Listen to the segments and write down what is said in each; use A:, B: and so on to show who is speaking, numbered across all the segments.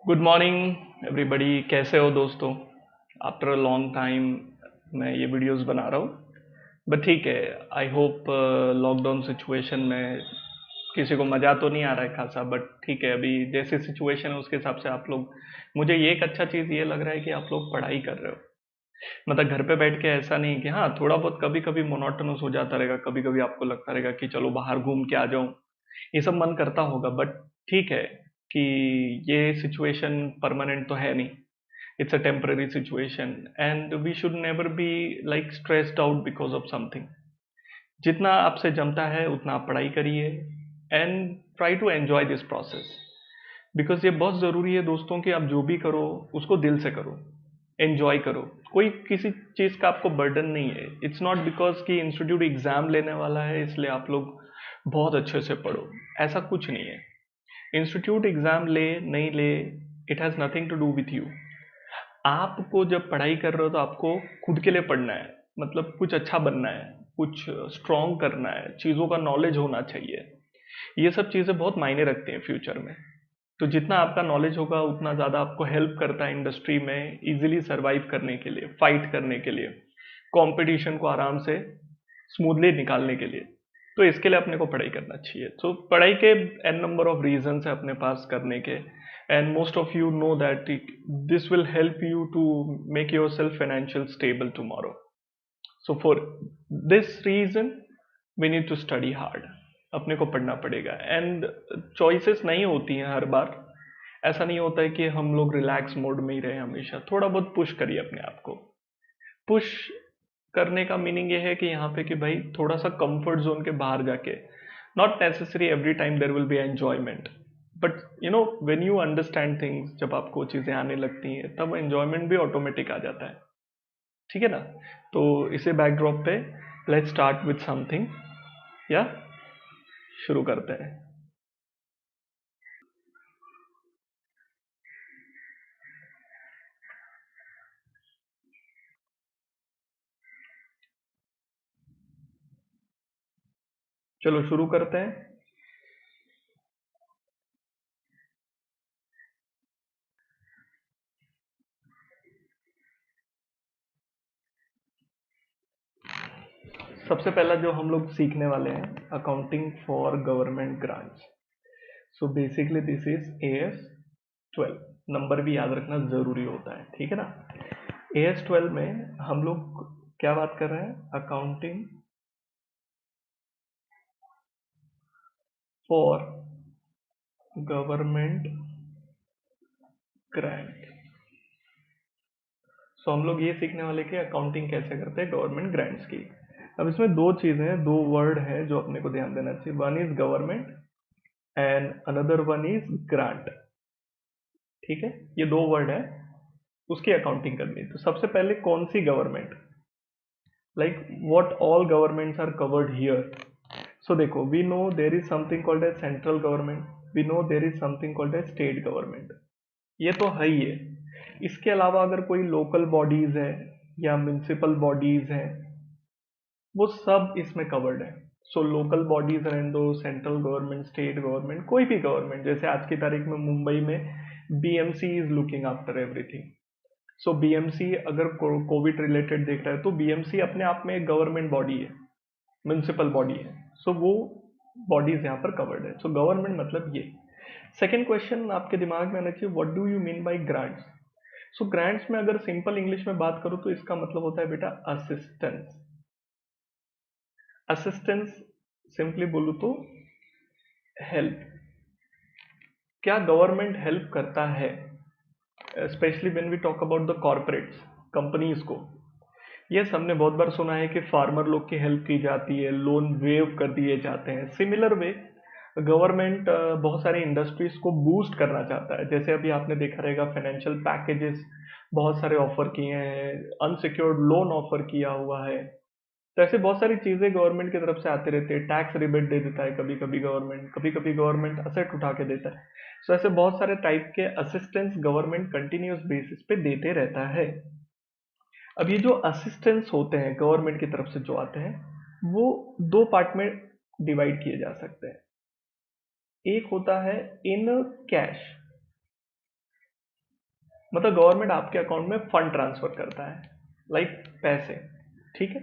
A: Good morning everybody, कैसे हो दोस्तों। आफ्टर अ लॉन्ग टाइम मैं ये वीडियोस बना रहा हूँ। बट ठीक है, आई होप लॉकडाउन सिचुएशन में किसी को मज़ा तो नहीं आ रहा है खासा, बट ठीक है, अभी जैसी सिचुएशन है उसके हिसाब से आप लोग, मुझे ये एक अच्छा चीज़ ये लग रहा है कि आप लोग पढ़ाई कर रहे हो। मतलब घर पे बैठ के ऐसा नहीं कि हाँ, थोड़ा बहुत कभी कभी मोनोटोनस हो जाता रहेगा, कभी कभी आपको लगता रहेगा कि चलो बाहर घूम के आ जाऊं, ये सब मन करता होगा। बट ठीक है कि ये सिचुएशन परमानेंट तो है नहीं। It's a temporary situation and we should never be like stressed out because of something. जितना आपसे जमता है उतना आप पढ़ाई करिए and try to enjoy this process. Because ये बहुत ज़रूरी है दोस्तों कि आप जो भी करो उसको दिल से करो, एंजॉय करो। कोई किसी चीज़ का आपको बर्डन नहीं है। इट्स नॉट बिकॉज कि इंस्टीट्यूट एग्ज़ाम लेने वाला है इसलिए आप लोग बहुत अच्छे से पढ़ो, ऐसा कुछ नहीं है। इंस्टीट्यूट एग्ज़ाम ले नहीं ले, it has nothing to do with you. आपको जब पढ़ाई कर रहे हो तो आपको खुद के लिए पढ़ना है, मतलब कुछ अच्छा बनना है, कुछ स्ट्रॉन्ग करना है, चीज़ों का नॉलेज होना चाहिए। ये सब चीज़ें बहुत मायने रखती हैं फ्यूचर में। तो जितना आपका नॉलेज होगा उतना ज़्यादा आपको हेल्प करता है इंडस्ट्री में इजीली सरवाइव करने के लिए, फाइट करने के लिए, कंपटीशन को आराम से स्मूथली निकालने के लिए। तो इसके लिए अपने को पढ़ाई करना चाहिए। तो पढ़ाई के एन नंबर ऑफ रीजंस है अपने पास करने के, and most of you know that this will help you to make yourself financial stable tomorrow. So for this reason we need to study hard. अपने को पढ़ना पड़ेगा एंड चॉइसेस नहीं होती हैं हर बार। ऐसा नहीं होता है कि हम लोग रिलैक्स मोड में ही रहे हमेशा। थोड़ा बहुत पुश करिए अपने आप को। पुश करने का मीनिंग ये है कि यहाँ पे कि भाई थोड़ा सा कंफर्ट जोन के बाहर जाके, not necessary every time there will be enjoyment, but you know when you understand things, जब आपको चीज़ें आने लगती हैं तब एंजॉयमेंट भी ऑटोमेटिक आ जाता है। ठीक है ना। तो इसे बैकड्रॉप पे लेट्स स्टार्ट विथ समथिंग, या शुरू करते हैं। चलो शुरू करते हैं। सबसे पहला जो हम लोग सीखने वाले हैं, accounting for government grants. So basically this is AS 12। Number भी याद रखना जरूरी होता है, ठीक है ना। AS 12 में हम लोग क्या बात कर रहे हैं, अकाउंटिंग फॉर गवर्नमेंट ग्रांट। सो हम लोग ये सीखने वाले कि अकाउंटिंग कैसे करते हैं गवर्नमेंट ग्रांट्स की। अब इसमें दो चीजें हैं, दो वर्ड हैं जो अपने को ध्यान देना चाहिए। One is government and another one is grant. ठीक है, ये दो वर्ड है, उसकी अकाउंटिंग करनी है। तो सबसे पहले कौन सी government, like what all governments are covered here. So देखो, we know there is something called as central government, we know there is something called as state government. ये तो है ही है। इसके अलावा अगर कोई लोकल बॉडीज है या म्यूनिसिपल बॉडीज हैं, वो सब इसमें कवर्ड है। सो लोकल बॉडीज रहने दो, सेंट्रल गवर्नमेंट, स्टेट गवर्नमेंट, कोई भी गवर्नमेंट, जैसे आज की तारीख में मुंबई में BMC is looking after everything. So BMC अगर कोविड रिलेटेड देख रहा है तो BMC अपने आप में एक गवर्नमेंट बॉडी है, म्यूनिसिपल बॉडी है। सो वो बॉडीज यहाँ पर कवर्ड है। सो गवर्नमेंट मतलब ये। सेकेंड क्वेश्चन आपके दिमाग में आना चाहिए, what do you mean by grants. So grants में अगर सिंपल इंग्लिश में बात करूँ तो इसका मतलब होता है बेटा असिस्टेंस। असिस्टेंस सिंपली बोलूँ तो हेल्प। क्या गवर्नमेंट हेल्प करता है, specially when we talk about the corporates, companies को। यस, हमने बहुत बार सुना है कि फार्मर लोग की हेल्प की जाती है, लोन वेव कर दिए जाते हैं। सिमिलर वे गवर्नमेंट बहुत सारी इंडस्ट्रीज को बूस्ट करना चाहता है। जैसे अभी आपने देखा रहेगा फाइनेंशियल पैकेजेस बहुत सारे ऑफर किए हैं, अनसिक्योर्ड लोन ऑफर किया हुआ है। तो ऐसे बहुत सारी चीजें गवर्नमेंट की तरफ से आते रहते हैं। टैक्स रिबेट दे देता है कभी कभी गवर्नमेंट, कभी कभी गवर्नमेंट असेट उठा के देता है। सो ऐसे बहुत सारे टाइप के असिस्टेंस गवर्नमेंट कंटिन्यूस बेसिस पे देते रहता है। अब ये जो असिस्टेंस होते हैं गवर्नमेंट की तरफ से जो आते हैं, वो दो पार्ट में डिवाइड किए जा सकते हैं। एक होता है इन कैश, मतलब गवर्नमेंट आपके अकाउंट में फंड ट्रांसफर करता है, लाइक पैसे, ठीक है।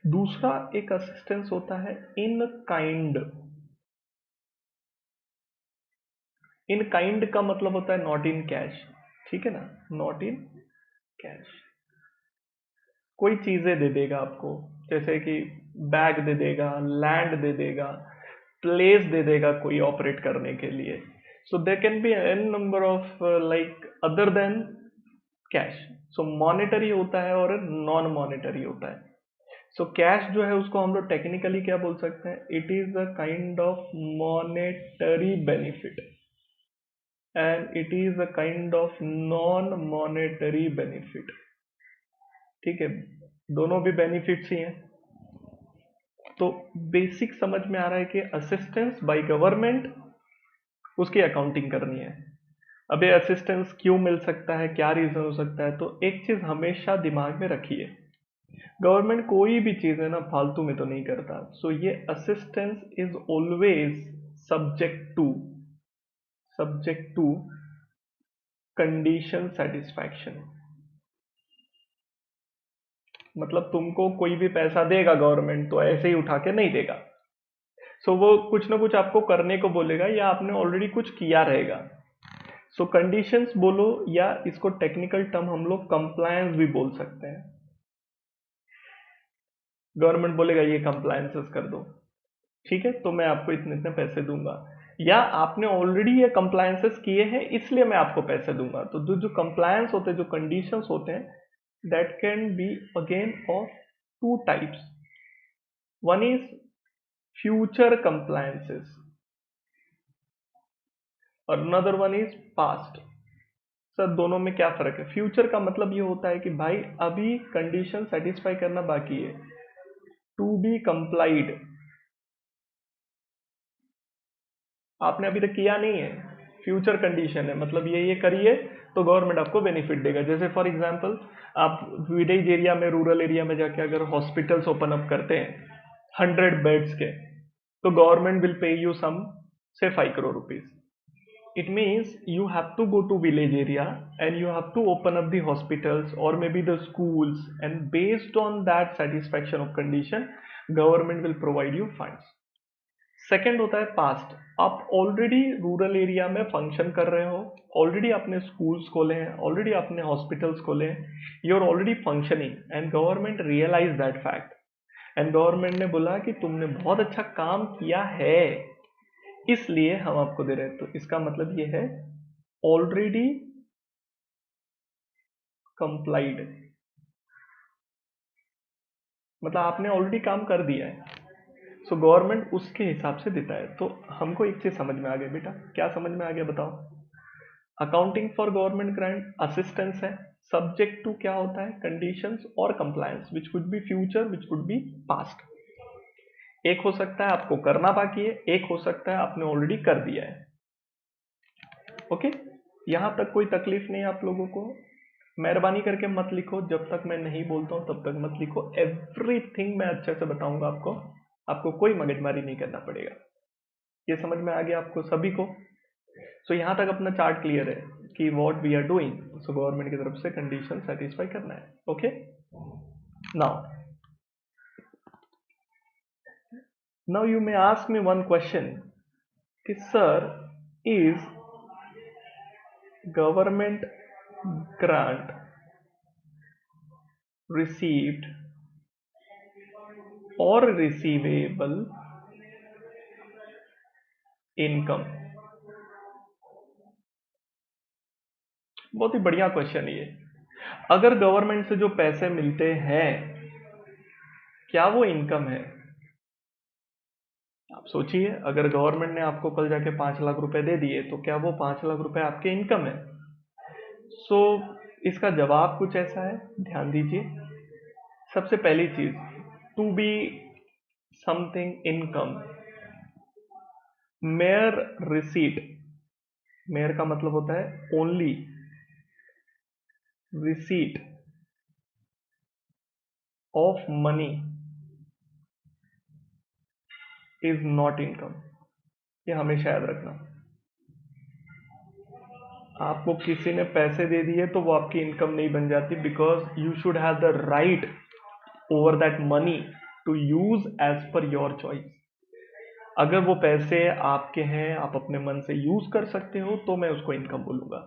A: दूसरा एक असिस्टेंस होता है इन काइंड। इन काइंड का मतलब होता है नॉट इन कैश, ठीक है ना, नॉट इन कैश। कोई चीजें दे देगा आपको, जैसे कि बैग दे देगा, लैंड दे देगा, प्लेस दे देगा कोई ऑपरेट करने के लिए। So there can be an number of like other than cash. So monetary होता है और नॉन मॉनेटरी होता है। सो कैश जो है उसको हम लोग टेक्निकली क्या बोल सकते हैं, it is a kind of monetary benefit and it is a kind of non monetary benefit, ठीक है। दोनों भी बेनिफिट्स ही हैं। तो बेसिक समझ में आ रहा है कि असिस्टेंस बाय गवर्नमेंट, उसकी अकाउंटिंग करनी है। अब ये असिस्टेंस क्यों मिल सकता है, क्या रीजन हो सकता है, तो एक चीज हमेशा दिमाग में रखिए, गवर्नमेंट कोई भी चीज है ना फालतू में तो नहीं करता। सो ये assistance is always subject to condition satisfaction. मतलब तुमको कोई भी पैसा देगा गवर्नमेंट तो ऐसे ही उठा के नहीं देगा। सो वो कुछ ना कुछ आपको करने को बोलेगा या आपने ऑलरेडी कुछ किया रहेगा। सो कंडीशंस बोलो, या इसको टेक्निकल टर्म हम लोग कंप्लायंस भी बोल सकते हैं। गवर्नमेंट बोलेगा ये कंप्लायंसेस कर दो, ठीक है, तो मैं आपको इतने इतने पैसे दूंगा, या आपने ऑलरेडी ये कंप्लायंसेस किए हैं इसलिए मैं आपको पैसे दूंगा। तो जो जो कंप्लायंस होते हैं, जो कंडीशंस होते हैं, that can be again of two types. One is future compliances और another one is past. Sir दोनों में क्या फर्क है? फ्यूचर का मतलब ये होता है कि भाई अभी कंडीशन सेटिस्फाई करना बाकी है, टू बी कंप्लाइड, आपने अभी तक किया नहीं है, फ्यूचर कंडीशन है, मतलब ये करिए तो गवर्नमेंट आपको बेनिफिट देगा। जैसे फॉर एग्जांपल आप विलेज एरिया में, रूरल एरिया में जाके अगर हॉस्पिटल्स ओपन अप करते हैं 100 बेड्स के, तो government will pay you some से 5 crore rupees. It means you have to go to village area and you have to open up the hospitals or maybe the schools, and based on that satisfaction of condition government will provide you funds. Second होता है past. आप already rural area में function कर रहे हो, already आपने schools खोले हैं, ऑलरेडी आपने हॉस्पिटल्स खोले हैं, you are already functioning and government realize that fact and government ने बोला कि तुमने बहुत अच्छा काम किया है इसलिए हम आपको दे रहे हैं। तो इसका मतलब ये है ऑलरेडी कंप्लाइड, मतलब आपने ऑलरेडी काम कर दिया है। सो गवर्नमेंट उसके हिसाब से देता है। तो हमको एक चीज समझ में आ गया बेटा, क्या समझ में आ गया बताओ? Accounting for government grant assistance है, सब्जेक्ट टू क्या होता है, कंडीशंस और compliance, which could be future, which could be past. एक हो सकता है आपको करना बाकी है, एक हो सकता है आपने ऑलरेडी कर दिया है। ओके, यहां तक कोई तकलीफ नहीं आप लोगों को? मेहरबानी करके मत लिखो, जब तक मैं नहीं बोलता हूं तब तक मत लिखो। एवरीथिंग मैं अच्छे से बताऊंगा आपको, आपको कोई मगजमारी नहीं करना पड़ेगा। ये समझ में आ गया आपको सभी को? सो यहां तक अपना चार्ट क्लियर है कि what we are doing. So government की तरफ से कंडीशन सेटिस्फाई करना है। Okay, now you may ask me one question कि sir is government grant received or receivable income? बहुत ही बढ़िया क्वेश्चन ये। अगर गवर्नमेंट से जो पैसे मिलते हैं क्या वो इनकम है? आप सोचिए, अगर गवर्नमेंट ने आपको कल जाके 5 लाख रुपए दे दिए तो क्या वो 5 लाख रुपए आपके इनकम है? सो इसका जवाब कुछ ऐसा है, ध्यान दीजिए। सबसे पहली चीज, to be something income, mere receipt, mere का मतलब होता है only receipt of money is not income. ये हमेशा याद रखना। आपको किसी ने पैसे दे दिए तो वो आपकी इनकम नहीं बन जाती, because you should have the right over that money to use as per your choice. अगर वो पैसे आपके हैं, आप अपने मन से यूज कर सकते हो, तो मैं उसको इनकम बोलूंगा।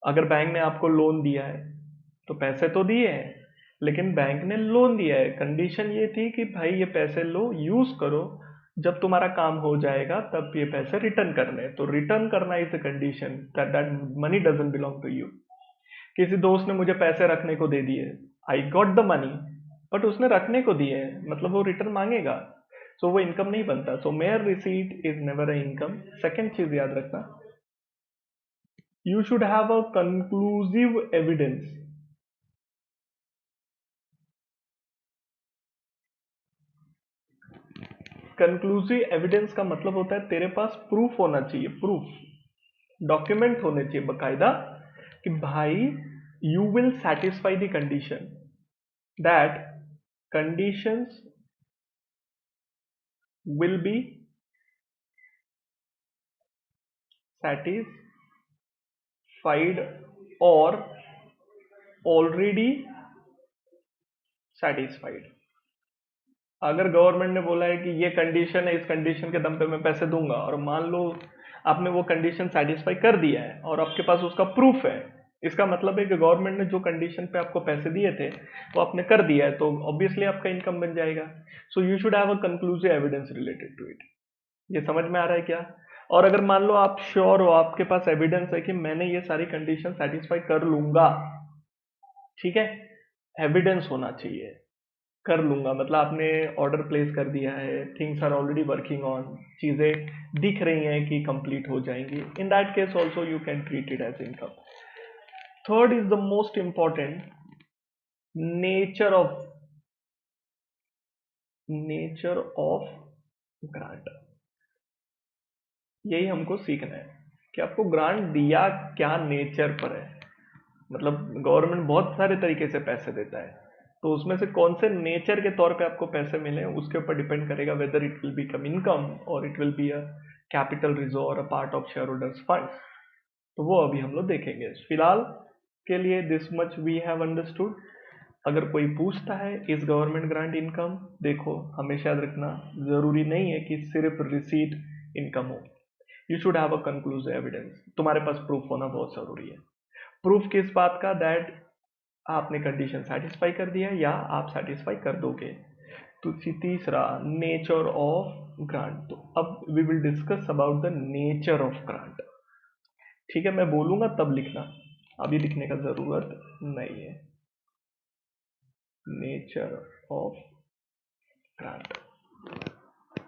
A: अगर बैंक ने आपको लोन दिया है तो पैसे तो दिए हैं, लेकिन बैंक ने लोन दिया है, कंडीशन ये थी कि भाई ये पैसे लो, यूज करो, जब तुम्हारा काम हो जाएगा तब ये पैसे रिटर्न करने। तो रिटर्न करना is the condition, that that money doesn't belong to you. किसी दोस्त ने मुझे पैसे रखने को दे दिए, I got the money, but उसने रखने को दिए हैं, मतलब वो रिटर्न मांगेगा, सो वो इनकम नहीं बनता। So mere receipt is never a income. Second चीज याद रखना, you should have a conclusive evidence. Conclusive evidence का मतलब होता है तेरे पास प्रूफ होना चाहिए, प्रूफ, डॉक्यूमेंट होने चाहिए बकायदा, कि भाई you will satisfy the condition, that conditions will be satisfied or already satisfied। अगर गवर्नमेंट ने बोला है कि ये कंडीशन है, इस कंडीशन के दम पे मैं पैसे दूंगा, और मान लो आपने वो कंडीशन सेटिस्फाई कर दिया है और आपके पास उसका प्रूफ है, इसका मतलब है कि गवर्नमेंट ने जो कंडीशन पे आपको पैसे दिए थे वो आपने कर दिया है, तो ऑब्वियसली आपका इनकम बन जाएगा। So you should have a conclusive evidence related to it. ये समझ में आ रहा है क्या? और अगर मान लो आप श्योर हो, आपके पास एविडेंस है कि मैंने ये सारी कंडीशन सेटिस्फाई कर लूंगा, ठीक है, एविडेंस होना चाहिए, कर लूंगा मतलब आपने ऑर्डर प्लेस कर दिया है, things are already working on, चीजें दिख रही हैं कि कंप्लीट हो जाएंगी, in that case also you can treat it as income. Third is the most important, nature of grant. यही हमको सीखना है कि आपको ग्रांट दिया क्या नेचर पर है। मतलब गवर्नमेंट बहुत सारे तरीके से पैसे देता है, तो उसमें से कौन से नेचर के तौर पे आपको पैसे मिले उसके ऊपर डिपेंड करेगा whether it will become income और it will be a capital reserve और a part of shareholders funds. तो वो अभी हम लोग देखेंगे। फिलहाल के लिए this much we have understood. अगर कोई पूछता है इस गवर्नमेंट ग्रांट इनकम, देखो हमेशा याद रखना, जरूरी नहीं है कि सिर्फ रिसीट इनकम हो, you should have a conclusive evidence. तुम्हारे पास प्रूफ होना बहुत जरूरी है। प्रूफ किस बात का? दैट आपने कंडीशन सेटिस्फाई कर दिया या आप सेटिस्फाई कर दोगे। तो तीसरा, नेचर ऑफ ग्रांट। तो अब we will discuss about the nature of grant. ठीक है, मैं बोलूंगा तब लिखना, अभी लिखने का जरूरत नहीं है। Nature of grant.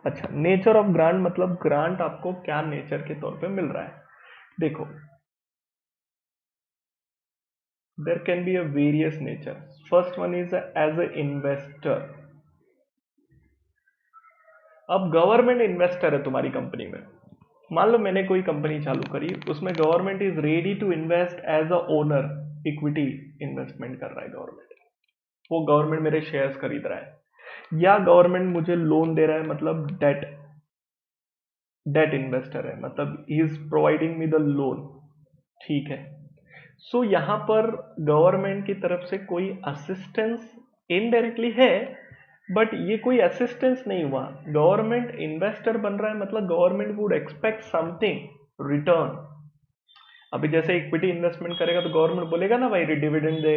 A: अच्छा, नेचर ऑफ ग्रांट मतलब ग्रांट आपको क्या नेचर के तौर पे मिल रहा है। देखो, there can be a various nature. First one is as a investor। अब गवर्नमेंट इन्वेस्टर है तुम्हारी कंपनी में। मान लो मैंने कोई कंपनी चालू करी, उसमें government is ready to invest as a owner, equity investment कर रहा है गवर्नमेंट, वो गवर्नमेंट मेरे शेयर्स खरीद रहा है, या गवर्नमेंट मुझे लोन दे रहा है, मतलब डेट, डेट इन्वेस्टर है, मतलब he is providing me the loan. ठीक है, सो यहां पर गवर्नमेंट की तरफ से कोई असिस्टेंस इनडायरेक्टली है, बट ये कोई असिस्टेंस नहीं हुआ, गवर्नमेंट इन्वेस्टर बन रहा है, मतलब government would expect something return. अभी जैसे इक्विटी इन्वेस्टमेंट करेगा तो गवर्नमेंट बोलेगा ना भाई डिविडेंड दे,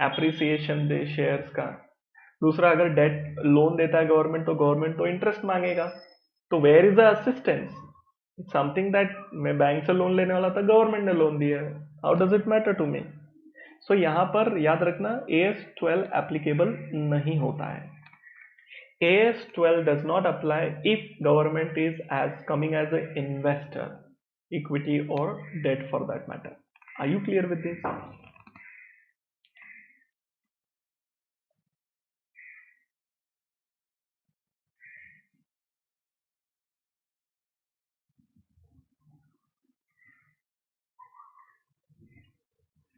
A: एप्रिसिएशन दे शेयर्स का। दूसरा, अगर डेट लोन देता है गवर्नमेंट तो गवर्नमेंट तो इंटरेस्ट मांगेगा। तो where is the assistance? Something that मैं बैंक से लोन लेने वाला था, गवर्नमेंट ने लोन दिया है, how does it matter to me? So यहां पर याद रखना AS12 एप्लीकेबल नहीं होता है। AS12 does not apply if government is as coming as an investor, equity or debt for that matter. Are you clear with this?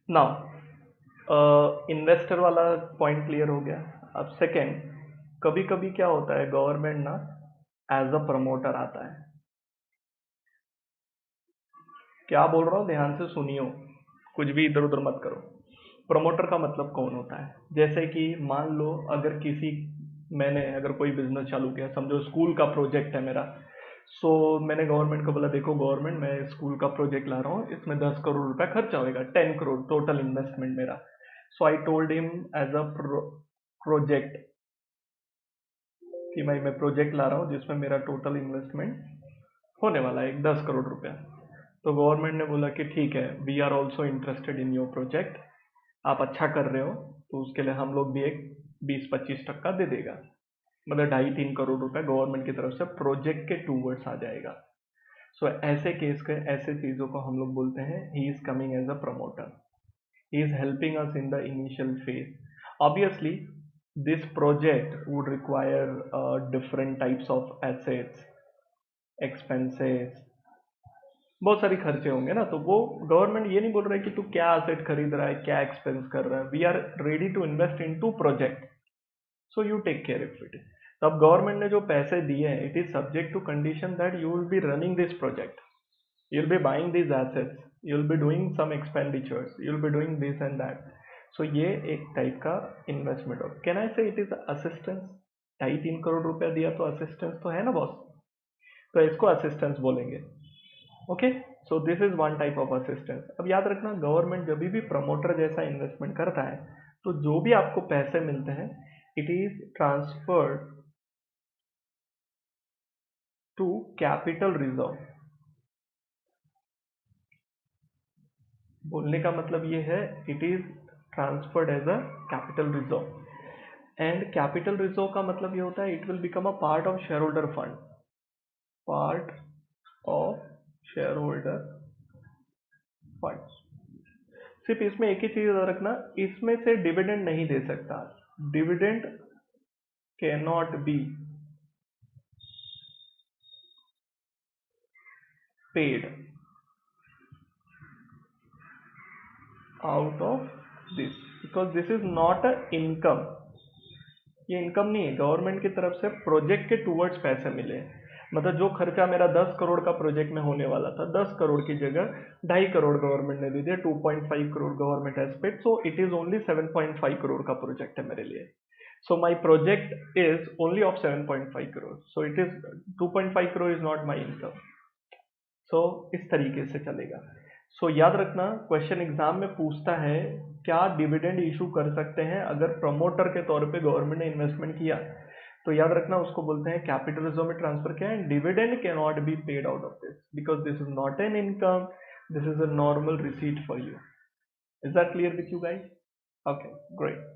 A: Now, investor वाला point clear हो गया। अब सेकेंड, कभी कभी क्या होता है, गवर्नमेंट ना एज अ प्रमोटर आता है। क्या बोल रहा हूँ ध्यान से सुनियो, कुछ भी इधर उधर मत करो। प्रमोटर का मतलब कौन होता है? जैसे कि मान लो अगर मैंने अगर कोई बिजनेस चालू किया, समझो स्कूल का प्रोजेक्ट है मेरा। सो मैंने गवर्नमेंट को बोला, देखो गवर्नमेंट, मैं स्कूल का प्रोजेक्ट ला रहा हूँ, इसमें 10 करोड़ रुपया खर्चा होगा, 10 करोड़ टोटल इन्वेस्टमेंट मेरा। So I told him as a project कि मैं प्रोजेक्ट ला रहा हूँ जिसमें मेरा टोटल इन्वेस्टमेंट होने वाला है 10 करोड़ रुपया। तो गवर्नमेंट ने बोला कि ठीक है, we are also interested in your project, आप अच्छा कर रहे हो तो उसके लिए हम लोग भी एक 20-25% दे देगा, मतलब 2.5-3 करोड़ रुपए गवर्नमेंट की तरफ से प्रोजेक्ट के टूवर्ड्स आ जाएगा। सो ऐसे केस के ऐसे चीज़ों को हम लोग बोलते हैं he is coming as a promoter, he is helping us in the initial phase. Obviously this project would require different types of assets, expenses, बहुत सारी खर्चे होंगे ना। तो वो गवर्नमेंट ये नहीं बोल रहा है कि तू क्या असेट खरीद रहा है, क्या एक्सपेंस कर रहा है, we are ready to invest in to project, so you take care if it. तो अब गवर्नमेंट ने जो पैसे दिए हैं, it is subject to condition that you will be running this project, you will be buying these assets, you will be doing some expenditures, you will be doing this and that. So ये एक type का investment हो। Can I से it is assistance? 2.5-3 crore रुपया दिया तो assistance तो है ना बॉस, तो इसको असिस्टेंस बोलेंगे। Okay, so this is one type of assistance. अब याद रखना, गवर्नमेंट जब भी प्रमोटर जैसा इन्वेस्टमेंट करता है तो जो भी आपको पैसे मिलते हैं, it is transferred to capital reserve. बोलने का मतलब ये है, it is transferred as a capital reserve. And capital reserve का मतलब ये होता है, it will become a part of shareholder fund, part of shareholder fund. सिर्फ इसमें एक ही चीज याद रखना, इसमें से डिविडेंड नहीं दे सकता, dividend can not be paid out of this, because this is not a income. ये इनकम नहीं है, गवर्नमेंट की तरफ से प्रोजेक्ट के टूवर्ड्स पैसे मिले। मतलब जो खर्चा मेरा 10 करोड़ का प्रोजेक्ट में होने वाला था, 10 करोड़ की जगह 2.5 करोड़ गवर्नमेंट ने दे दिया, 2.5 crore government has paid, so it is only 7.5 crore का प्रोजेक्ट है मेरे लिए। So my project is only of 7.5 crore, so it is 2.5 crore is not my income. So इस तरीके से चलेगा। सो याद रखना, क्वेश्चन एग्जाम में पूछता है क्या डिविडेंड इशू कर सकते हैं अगर प्रमोटर के तौर पे गवर्नमेंट ने इन्वेस्टमेंट किया, तो याद रखना उसको बोलते हैं कैपिटल रिजर्व में ट्रांसफर किया है। Dividend can not be paid out of this because this is not an income, this is a normal receipt for you. Is that clear with you guys? Okay, great.